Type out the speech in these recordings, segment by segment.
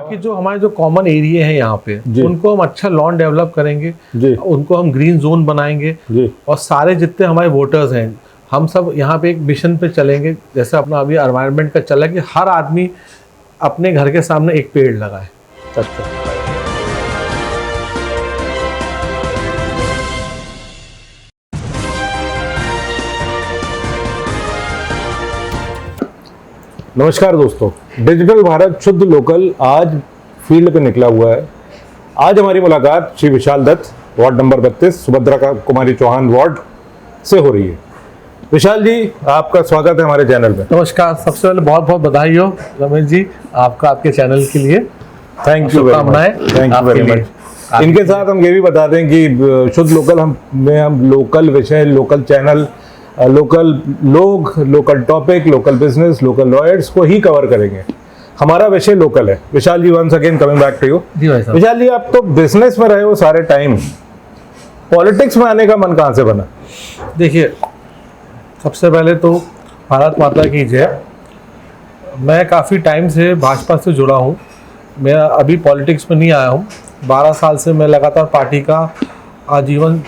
बाकी जो हमारे जो कॉमन एरिया है यहाँ पे उनको हम अच्छा लॉन डेवलप करेंगे, उनको हम ग्रीन जोन बनाएंगे और सारे जितने हमारे वोटर्स हैं हम सब यहाँ पे एक मिशन पे चलेंगे, जैसे अपना अभी एनवायरनमेंट का चला कि हर आदमी अपने घर के सामने एक पेड़ लगाए। अच्छा, नमस्कार दोस्तों, डिजिटल भारत शुद्ध लोकल आज फील्ड पे निकला हुआ है। आज हमारी मुलाकात Shri Vishal Dutt, ward number 32, Subhadra Kumari Chauhan ward से हो रही है। विशाल जी, आपका स्वागत है हमारे चैनल पे। नमस्कार, सबसे पहले बहुत बहुत बधाई हो रमेश जी, आपका आपके चैनल के लिए थैंक यू वेरी मच। इनके साथ हम ये भी बता दें कि शुद्ध लोकल हम लोकल विषय, लोकल चैनल, लोकल लोग, local topic, local business, local lawyers को ही कवर करेंगे। हमारा विषय लोकल है। Vishal ji, once again coming back to you. Vishal ji, आप तो बिजनेस में रहे हो सारे टाइम, पॉलिटिक्स में आने का मन कहाँ से बना? देखिए, सबसे पहले तो भारत माता की जय। मैं काफ़ी टाइम से भाजपा से जुड़ा हूँ। मैं अभी पॉलिटिक्स में नहीं आया हूँ। 12 साल से मैं लगातार पार्टी का आजीवन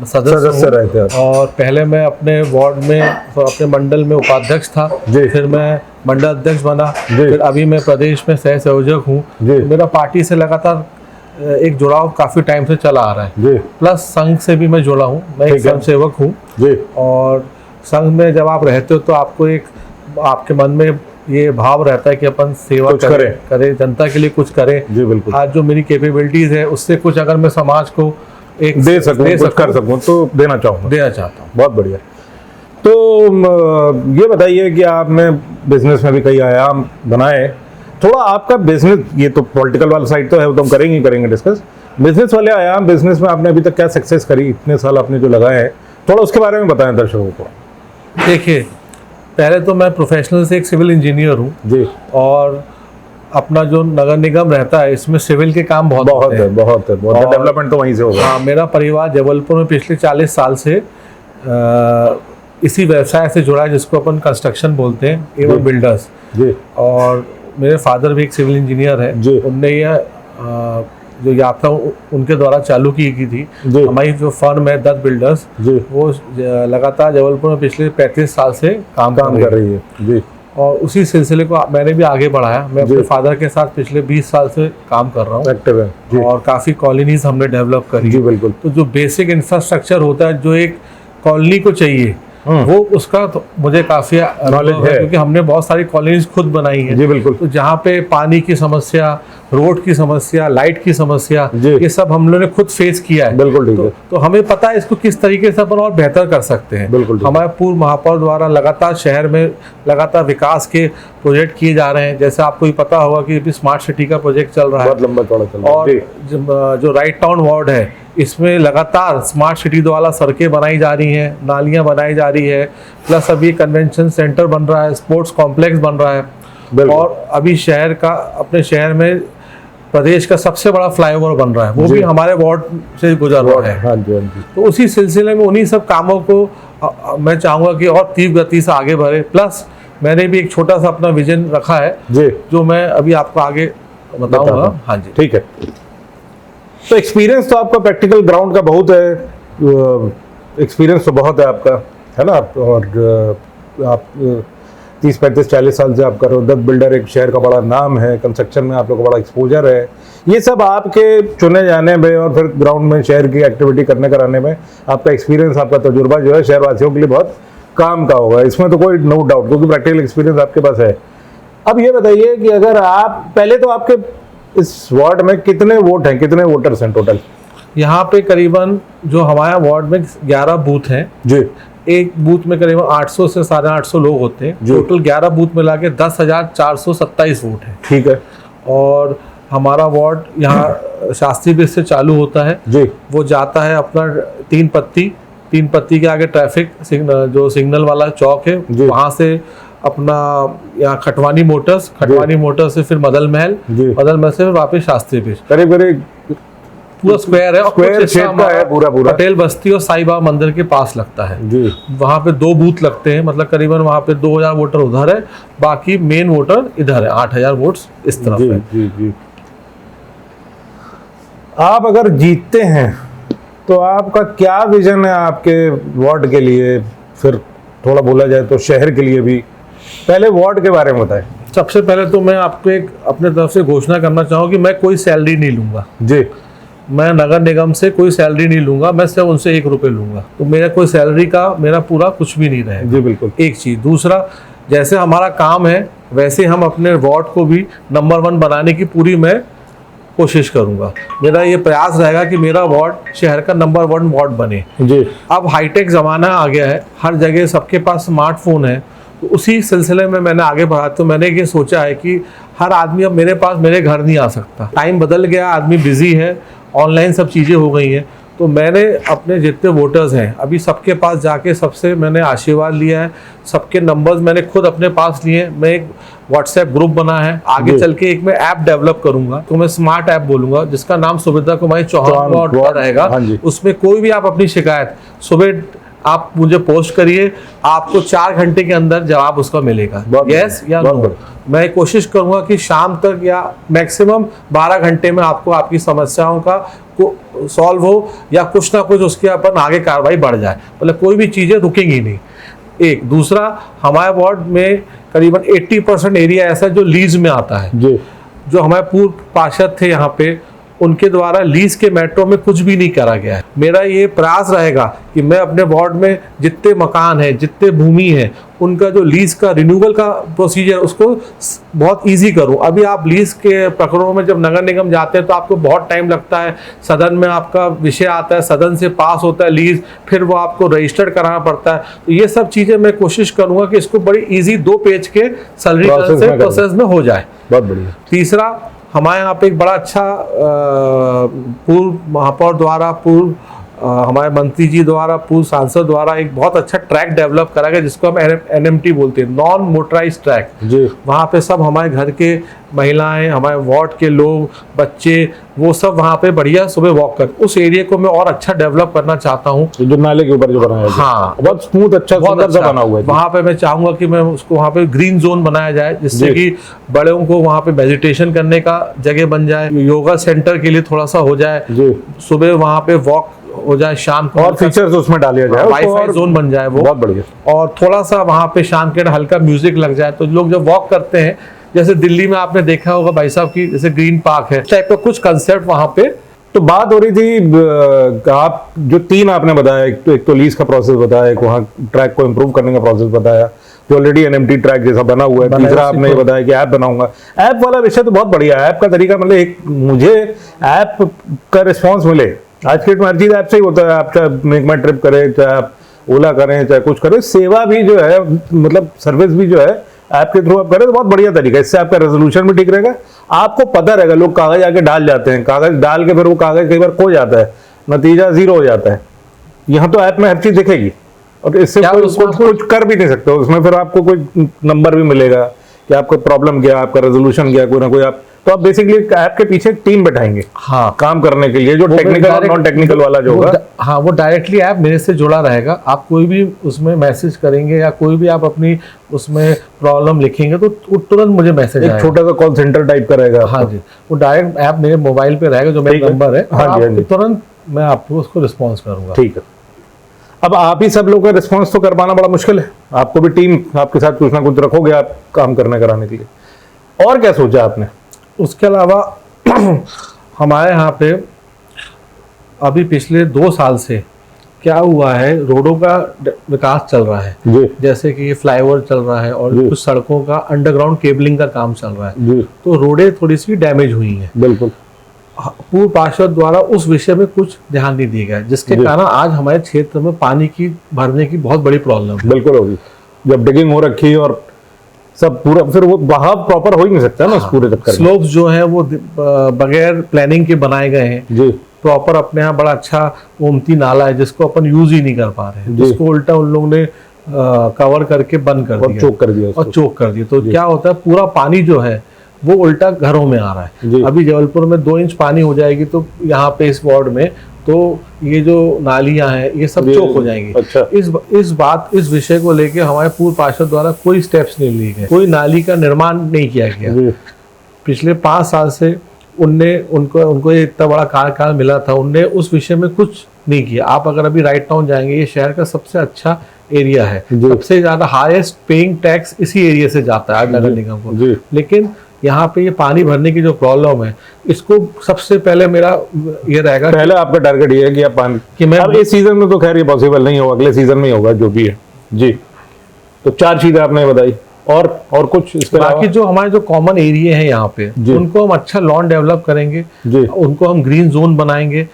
सदस्य रहते हैं। और पहले मैं अपने वार्ड में, अपने मंडल में उपाध्यक्ष था, फिर मैं मंडल अध्यक्ष बना, फिर अभी मैं प्रदेश में सह संयोजक हूँ। मेरा पार्टी से लगातार एक जुड़ाव काफ़ी टाइम से चला आ रहा है। प्लस संघ से भी मैं जुड़ा हूँ, मैं एक संघ सेवक हूँ। और संघ में जब आप रहते हो तो आपको एक, आपके मन में ये भाव रहता है कि अपन सेवा करें, जनता के लिए कुछ करें। जी बिल्कुल। आज जो मेरी कैपेबिलिटीज है उससे कुछ अगर मैं समाज को एक दे सकूं, कर सकूं तो देना चाहता हूँ। बहुत बढ़िया। तो ये बताइए कि आपने बिजनेस में भी कई आयाम बनाए, थोड़ा आपका बिजनेस, ये तो पॉलिटिकल वाला साइड तो है, वो तो हम करेंगे डिस्कस। बिजनेस वाले आयाम, बिजनेस में आपने अभी तक क्या सक्सेस करी, इतने साल आपने जो लगाए हैं, थोड़ा उसके बारे में बताएं दर्शकों को। देखिए, पहले तो मैं प्रोफेशनल से एक सिविल इंजीनियर हूँ जी, और अपना जो नगर निगम रहता है इसमें सिविल के काम बहुत है। डेवलपमेंट तो वहीं से होगा। हाँ, मेरा परिवार जबलपुर में पिछले 40 साल से इसी व्यवसाय से जुड़ा है, जिसको अपन कंस्ट्रक्शन बोलते हैं, एवं बिल्डर्स जी। और मेरे फादर भी एक सिविल इंजीनियर है। उनने यह जो यात्रा उनके द्वारा चालू की थी। हमारी जो फर्म है दत्त बिल्डर्स, वो लगातार जबलपुर में पिछले 35 साल से काम कर रही है जी। और उसी सिलसिले को मैंने भी आगे बढ़ाया। मैं अपने फादर के साथ पिछले 20 साल से काम कर रहा हूँ, एक्टिव है और काफ़ी कॉलोनीज हमने डेवलप करी जी। बिल्कुल। तो जो बेसिक इंफ्रास्ट्रक्चर होता है जो एक कॉलोनी को चाहिए, वो उसका तो मुझे काफ़ी नॉलेज है, क्योंकि हमने बहुत सारी कॉलोनीज खुद बनाई है जी। बिल्कुल। तो जहाँ पे पानी की समस्या, रोड की समस्या, लाइट की समस्या, ये सब हम लोगों ने खुद फेस किया है। बिल्कुल। तो हमें पता है इसको किस तरीके से अपन और बेहतर कर सकते हैं। बिल्कुल। हमारे पूर्व महापौर द्वारा लगातार शहर में लगातार विकास के प्रोजेक्ट किए जा रहे हैं। जैसे आपको ही पता होगा कि अभी स्मार्ट सिटी का प्रोजेक्ट चल रहा है, बहुत लंबा चौड़ा चल रहा है। और जो राइट टाउन वार्ड है, इसमें लगातार स्मार्ट सिटी द्वारा सड़कें बनाई जा रही हैं, नालियां बनाई जा रही है, प्लस अभी कन्वेंशन सेंटर बन रहा है, स्पोर्ट्स कॉम्प्लेक्स बन रहा है, और अभी शहर का, अपने शहर में प्रदेश का सबसे बड़ा फ्लाईओवर बन रहा है, वो भी हमारे वार्ड से गुजर रहा है। हाँ जी, हाँ जी। तो उसी सिलसिले में उन्हीं सब कामों को मैं चाहूँगा कि और तीव्र गति से आगे बढ़े। प्लस मैंने भी एक छोटा सा अपना विजन रखा है जी, जो मैं अभी आपको आगे बताऊँगा। हाँ जी, ठीक है। तो एक्सपीरियंस तो आपका प्रैक्टिकल ग्राउंड का बहुत है, एक्सपीरियंस तो बहुत है आपका, है ना। और आप 30-35-40 साल से आप कर रहे हो। दत्त बिल्डर एक शहर का बड़ा नाम है, कंस्ट्रक्शन में आप लोग का बड़ा एक्सपोजर है। ये सब आपके चुने जाने में और फिर ग्राउंड में शहर की एक्टिविटी करने कराने में आपका एक्सपीरियंस, आपका तजुर्बा जो है शहरवासियों के लिए बहुत काम का होगा, इसमें तो कोई नो डाउट, क्योंकि प्रैक्टिकल एक्सपीरियंस आपके पास है। अब ये बताइए कि अगर आप, पहले तो आपके इस वार्ड में कितने वोट हैं, कितने वोटर्स हैं टोटल? यहाँ पे करीबन जो हमारे वार्ड में 11 बूथ हैं जी। एक बूथ में करीबन 800 से 850 लोग होते हैं। टोटल 11 बूथ मिला के 10,427 वोट है। ठीक है। और हमारा वार्ड यहाँ शास्त्री ब्रिज से चालू होता है जी। वो जाता है अपना तीन पत्ती के आगे ट्रैफिक जो सिग्नल वाला चौक है, वहाँ से अपना यहाँ खटवानी मोटर्स से फिर मदल महल से फिर वापस शास्त्री ब्रिज, करीब पूरा स्क्वायर है, स्क्वायर शेप का है पूरा पटेल बस्ती और साईं बाबा मंदिर के पास लगता है जी। वहाँ पे 2 बूथ लगते हैं, मतलब करीबन वहाँ पे 2000 वोटर उधर है, बाकी मेन वोटर इधर है, 8000 वोट्स इस तरफ है जी। आप अगर जीतते हैं तो आपका क्या विजन है आपके वार्ड के लिए, फिर थोड़ा बोला जाए तो शहर के लिए भी? पहले वार्ड के बारे में बताएं। सबसे पहले तो मैं आपको एक अपने तरफ से घोषणा करना चाहूँ कि मैं कोई सैलरी नहीं लूंगा जी। मैं नगर निगम से कोई सैलरी नहीं लूंगा, मैं सिर्फ उनसे 1 रुपये लूंगा। तो मेरा कोई सैलरी का मेरा पूरा कुछ भी नहीं रहेगा। जी बिल्कुल। एक चीज़। दूसरा, जैसे हमारा काम है वैसे हम अपने वार्ड को भी नंबर 1 बनाने की पूरी मैं कोशिश करूंगा। मेरा ये प्रयास रहेगा कि मेरा वार्ड शहर का नंबर 1 वार्ड बने। जी। अब हाईटेक ज़माना आ गया है, हर जगह सबके पास स्मार्टफोन है, तो उसी सिलसिले में मैंने आगे बढ़ा तो मैंने ये सोचा है कि हर आदमी अब मेरे पास मेरे घर नहीं आ सकता। टाइम बदल गया, आदमी बिजी है, ऑनलाइन सब चीज़ें हो गई हैं। तो मैंने अपने जितने वोटर्स हैं अभी सबके पास जाके सबसे मैंने आशीर्वाद लिया है, सबके नंबर्स मैंने खुद अपने पास लिए। मैं एक व्हाट्सएप ग्रुप बना है, आगे चल के एक मैं ऐप डेवलप करूंगा, तो मैं स्मार्ट ऐप बोलूंगा जिसका नाम सुविधा कुमारी चौहान वार्ड रहेगा। उसमें कोई भी आप अपनी शिकायत सुबह आप मुझे पोस्ट करिए, आपको 4 घंटे के अंदर जवाब उसका मिलेगा, यस या नो। मैं कोशिश करूंगा कि शाम तक या मैक्सिमम 12 घंटे में आपको आपकी समस्याओं का सॉल्व हो या कुछ ना कुछ उसके अपन आगे कार्रवाई बढ़ जाए, मतलब कोई भी चीज़ें रुकेंगी नहीं। एक दूसरा, हमारे वार्ड में करीबन 80% एरिया ऐसा जो लीज में आता है जी। जो हमारे पूर्व पार्षद थे यहाँ पे, उनके द्वारा लीज के मैटरों में कुछ भी नहीं करा गया है। मेरा ये प्रयास रहेगा कि मैं अपने वार्ड में जितने मकान हैं, जितने भूमि है, उनका जो लीज का रिन्यूअल का प्रोसीजर उसको बहुत इजी करूं। अभी आप लीज के प्रकरणों में जब नगर निगम जाते हैं तो आपको बहुत टाइम लगता है, सदन में आपका विषय आता है, सदन से पास होता है लीज, फिर वो आपको रजिस्टर्ड कराना पड़ता है। तो ये सब चीज़ें मैं कोशिश करूंगा कि इसको बड़ी ईजी 2 पेज के सरलीकरण से प्रोसेस में हो जाए। बहुत बढ़िया। तीसरा, हमारे यहाँ पे एक बड़ा अच्छा पूर्व महापौर द्वारा, पूर्व हमारे मंत्री जी द्वारा, पूर्व सांसद द्वारा एक बहुत अच्छा ट्रैक डेवलप करा गया जिसको हम NMT बोलते हैं, नॉन मोटराइज ट्रैक जी। वहाँ पे सब हमारे घर के महिलाएं, हमारे वार्ड के लोग, बच्चे, वो सब वहाँ पे बढ़िया सुबह वॉक कर, उस एरिया को मैं और अच्छा डेवलप करना चाहता हूँ। जो नाले के ऊपर जो बनाया है, हाँ, बहुत स्मूथ, अच्छा, बहुत अच्छा बना हुआ है। वहाँ पे मैं चाहूंगा कि मैं उसको वहाँ पे ग्रीन जोन बनाया जाए जिससे कि बड़ों को वहाँ पे मेडिटेशन करने का जगह बन जाए, योगा सेंटर के लिए थोड़ा सा हो जाए, सुबह वहाँ पे वॉक हो जाए, शाम को और फीचर्स उसमें डालिया जाए, वाईफाई जोन बन जाए वो, बहुत बढ़िया। और थोड़ा सा वहाँ पे शाम के हल्का म्यूजिक लग जाए तो लोग जब वॉक करते हैं, जैसे दिल्ली में आपने देखा होगा भाई साहब की जैसे ग्रीन पार्क है, इस टाइप का कुछ कंसेप्ट वहाँ पे। तो बात हो रही थी, आप जो 3 आपने बताया, एक तो लीज का प्रोसेस बताया, एक वहाँ ट्रैक को इम्प्रूव करने का प्रोसेस बताया जो ऑलरेडी NMT ट्रैक जैसा बना हुआ है, तीसरा आपने ये बताया कि ऐप बनाऊंगा। ऐप वाला विषय तो बहुत बढ़िया है। ऐप का तरीका, मतलब एक मुझे ऐप का रिस्पॉन्स मिले, आज की हर चीज ऐप से ही होता है। आप चाहे मेक माई ट्रिप करें, चाहे आप ओला करें, चाहे कुछ करें, सेवा भी जो है, मतलब सर्विस भी जो है ऐप के थ्रू आप करें तो बहुत बढ़िया तरीका है। इससे आपका रेजोल्यूशन भी ठीक रहेगा, आपको पता रहेगा। लोग कागज आके डाल जाते हैं, कागज डाल के फिर वो कागज कई बार खो जाता है, नतीजा 0 हो जाता है। यहाँ तो ऐप में हर चीज दिखेगी और इससे कुछ कर भी नहीं सकते। उसमें फिर आपको कोई नंबर भी मिलेगा कि आपको प्रॉब्लम क्या, आपका रेजोल्यूशन क्या, कोई ना कोई। आप तो आप बेसिकली ऐप के पीछे टीम बैठाएंगे, हाँ, काम करने के लिए, जो टेक्निकल और नॉन टेक्निकल वाला जो होगा, हाँ, वो डायरेक्टली ऐप मेरे से जुड़ा रहेगा। आप कोई भी उसमें मैसेज करेंगे या कोई भी आप अपनी उसमें प्रॉब्लम लिखेंगे तो तुरंत मुझे मैसेज आएगा। एक छोटा सा कॉल सेंटर टाइप का रहेगा। हाँ जी, वो डायरेक्ट ऐप मेरे मोबाइल पे रहेगा, जो मेरा नंबर है, हाँ जी, तुरंत मैं आपको उसको रिस्पॉन्स करूंगा। ठीक है। अब आप ही सब लोगों का रिस्पॉन्स तो कर पाना बड़ा मुश्किल है, आपको भी टीम आपके साथ कुछ ना कुछ रखोगे आप काम करने कराने के लिए। और क्या सोचा आपने? उसके अलावा हमारे यहाँ पे अभी पिछले 2 साल से क्या हुआ है, रोडों का विकास चल रहा है जी। जैसे कि ये फ्लाईओवर चल रहा है और कुछ सड़कों का अंडरग्राउंड केबलिंग का काम चल रहा है जी। तो रोडें थोड़ी सी डैमेज हुई हैं। बिल्कुल। पूर्व पार्षद द्वारा उस विषय में कुछ ध्यान नहीं दिया गया, जिसके कारण आज हमारे क्षेत्र में पानी की भरने की बहुत बड़ी प्रॉब्लम है। बिल्कुल होगी, जब डिगिंग हो रखी और सब पूरा, फिर वो बहाव प्रॉपर हो ही नहीं सकता ना। पूरे चक्कर स्लोप्स जो है वो बगैर प्लानिंग के बनाए गए हैं जी। प्रॉपर अपने यहाँ बड़ा अच्छा ओमती नाला है जिसको अपन यूज ही नहीं कर पा रहे हैं, जिसको उल्टा उन लोगों ने कवर करके बंद कर दिया, चोक कर दिया। तो क्या होता है, पूरा पानी जो है वो उल्टा घरों में आ रहा है। अभी जबलपुर में 2 इंच पानी हो जाएगी तो यहाँ पे इस वार्ड में तो ये जो नालियां हैं ये सब चोक हो जाएंगी। अच्छा। इस विषय को लेके हमारे पूर्व पार्षद द्वारा कोई स्टेप्स नहीं लिए गए, कोई नाली का निर्माण नहीं किया गया। पिछले 5 साल से उनको ये इतना बड़ा कार्यकाल मिला था, उनने उस विषय में कुछ नहीं किया। आप अगर अभी राइट टाउन जाएंगे, ये शहर का सबसे अच्छा एरिया है, सबसे ज्यादा हाईएस्ट पेइंग टैक्स इसी एरिया से जाता है नगर निगम को। लेकिन यहाँ पे ये पानी भरने की जो प्रॉब्लम है, इसको सबसे पहले मेरा ये रहेगा, पहले आपका टारगेट ये है कि आप पानी कि मैं अब इस सीजन में तो खैर ये पॉसिबल नहीं होगा, अगले सीजन में ही होगा जो भी है जी। तो 4 चीजें आपने बताई, और कुछ इसके बाकी जो हमारे जो कॉमन एरिया है यहाँ पे, उनको हम अच्छा लॉन डेवलप करेंगे, उनको हम ग्रीन जोन बनाएंगे,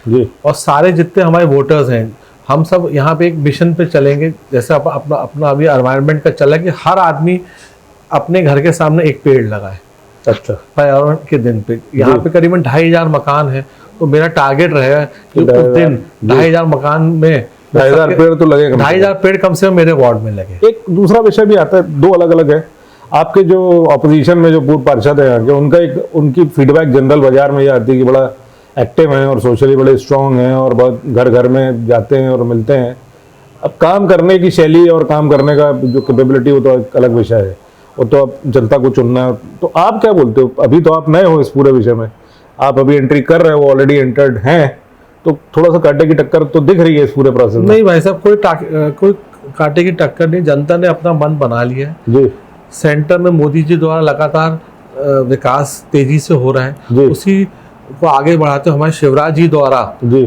और सारे जितने हमारे वोटर्स हैं, हम सब यहाँ पे एक मिशन पे चलेंगे। जैसे अपना अभी एनवायरनमेंट का चला कि हर आदमी अपने घर के सामने एक पेड़ लगाए। अच्छा, पर्यावरण के दिन पे यहाँ पे करीबन 2500 मकान है, तो मेरा टारगेट रहेगा कि उस दिन 2500 मकान में 2000 पेड़ तो लगेगा, 2500 पेड़ कम से कम मेरे वार्ड में लगे। एक दूसरा विषय भी आता है, 2 अलग अलग है। आपके जो ऑपोजिशन में जो पूर्व पार्षद है उनकी फीडबैक जनरल बाजार में ये आती है कि बड़ा एक्टिव हैं और सोशली बड़े स्ट्रांग हैं और बहुत घर घर में जाते हैं और मिलते हैं। अब काम करने की शैली और काम करने का जो कैपेबिलिटी, वो तो एक अलग विषय है, वो तो अब जनता को चुनना है। तो आप क्या बोलते हो? अभी तो आप नए हो इस पूरे विषय में, आप अभी एंट्री कर रहे हो, ऑलरेडी एंटर्ड हैं, तो थोड़ा सा कांटे की टक्कर तो दिख रही है इस पूरे प्रोसेस में। नहीं भाई साहब, कोई कांटे की टक्कर नहीं, जनता ने अपना मन बना लिया है जी। सेंटर में मोदी जी द्वारा लगातार विकास तेजी से हो रहा है, उसी को आगे बढ़ाते हमारे शिवराज जी द्वारा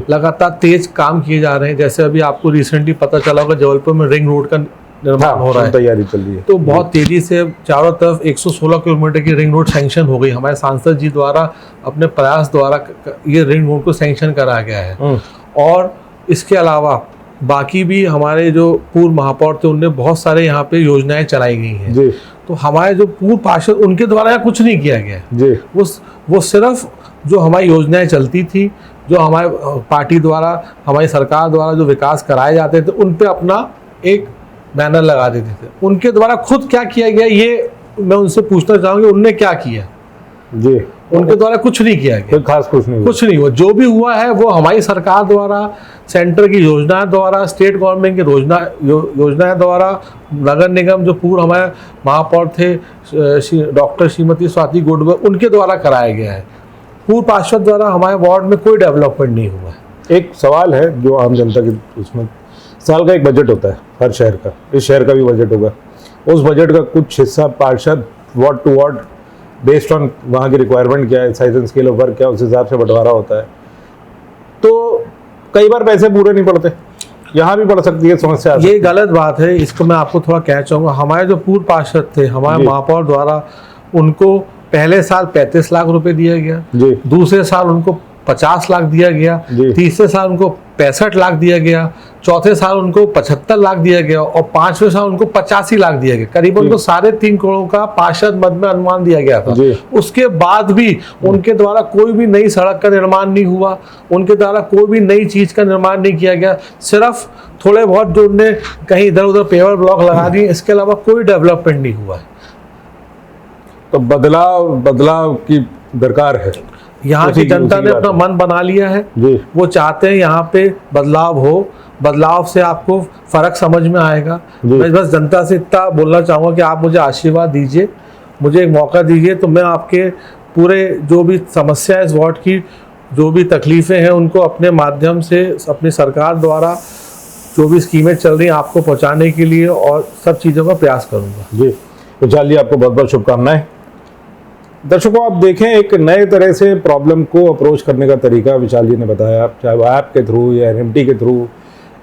लगातार तेज काम किए जा रहे हैं। जैसे अभी आपको रिसेंटली पता चला होगा, जबलपुर में रिंग रोड का निर्माण हो रहा है, तैयारी चल रही है, तो बहुत तेजी से चारों तरफ 116 किलोमीटर की रिंग रोड सैंक्शन हो गई। हमारे सांसद जी द्वारा अपने प्रयास द्वारा ये रिंग रोड को सैंक्शन कराया गया है। और इसके अलावा बाकी भी हमारे जो पूर्व महापौर थे, उनने बहुत सारे यहाँ पे योजनाएं चलाई गई हैं। तो हमारे जो पूर्व पार्षद, उनके द्वारा यहाँ कुछ नहीं किया गया। वो सिर्फ जो हमारी योजनाएं चलती थी, जो हमारे पार्टी द्वारा, हमारी सरकार द्वारा जो विकास कराए जाते थे, उन पे अपना एक बैनर लगा देते थे। उनके द्वारा खुद क्या किया गया, ये मैं उनसे पूछना चाहूंगा, उनने क्या किया जी? उनके द्वारा कुछ नहीं किया गया, खास कुछ नहीं हुआ। जो भी हुआ है वो हमारी सरकार द्वारा, सेंटर की योजना द्वारा, स्टेट गवर्नमेंट की योजना द्वारा, नगर निगम जो पूर्व हमारे महापौर थे डॉक्टर श्रीमती स्वाति गोडबोले, उनके द्वारा कराया गया है। पूर्व पार्षद द्वारा हमारे वार्ड में कोई डेवलपमेंट नहीं हुआ है। एक सवाल है जो आम जनता के उसमें, साल का एक बजट होता है हर शहर का, इस शहर का भी बजट होगा, उस बजट का कुछ हिस्सा पार्षद ward to ward based on वहाँ की रिक्वायरमेंट क्या है, size and scale of work क्या, उस हिसाब से बंटवारा होता है। तो कई बार पैसे पूरे नहीं पड़ते, यहाँ भी पड़ सकती है समस्या। ये गलत बात है, इसको मैं आपको थोड़ा कहना चाहूँगा। हमारे जो पूर्व पार्षद थे, हमारे महापौर द्वारा, उनको पहले साल 35 लाख रुपए दिया गया, दूसरे साल उनको 50 लाख दिया गया, तीसरे साल उनको 65 लाख दिया गया, चौथे साल उनको 75 लाख दिया गया, और 5वें साल उनको 85 लाख दिया गया। करीबन उनको 3.5 करोड़ का पार्षद मद में अनुमान दिया गया था। उसके बाद भी उनके द्वारा कोई भी नई सड़क का निर्माण नहीं हुआ, उनके द्वारा कोई भी नई चीज का निर्माण नहीं किया गया। सिर्फ थोड़े बहुत जो उनने कहीं इधर उधर पेवर ब्लॉक लगा दिए, इसके अलावा कोई डेवलपमेंट नहीं हुआ है। तो बदलाव की दरकार है। यहाँ की जनता ने अपना मन बना लिया है, वो चाहते हैं यहाँ पे बदलाव हो, बदलाव से आपको फर्क समझ में आएगा। मैं बस जनता से इतना बोलना चाहूँगा कि आप मुझे आशीर्वाद दीजिए, मुझे एक मौका दीजिए, तो मैं आपके पूरे जो भी समस्या है इस वार्ड की, जो भी तकलीफ़ें हैं, उनको अपने माध्यम से अपनी सरकार द्वारा जो भी स्कीमें चल रही हैं आपको पहुँचाने के लिए और सब चीज़ों का प्रयास करूँगा। जी, तो चलिए आपको बहुत बहुत शुभकामनाएं। दर्शकों, आप देखें एक नए तरह से प्रॉब्लम को अप्रोच करने का तरीका विशाल जी ने बताया, चाहे वो ऐप के थ्रू या एनएमटी के थ्रू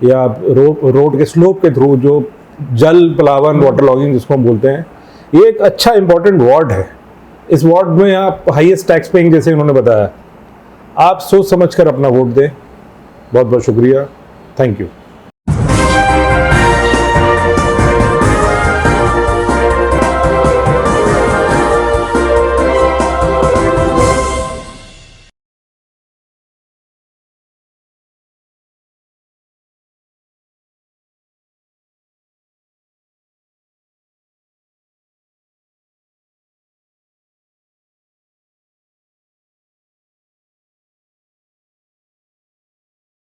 या रोड के स्लोप के थ्रू, जो जल प्लावन वाटर लॉगिंग जिसको हम बोलते हैं, ये एक अच्छा इंपॉर्टेंट वार्ड है। इस वार्ड में आप हाईएस्ट टैक्स पेइंग, जैसे उन्होंने बताया, आप सोच समझ कर अपना वोट दें। बहुत बहुत शुक्रिया, थैंक यू।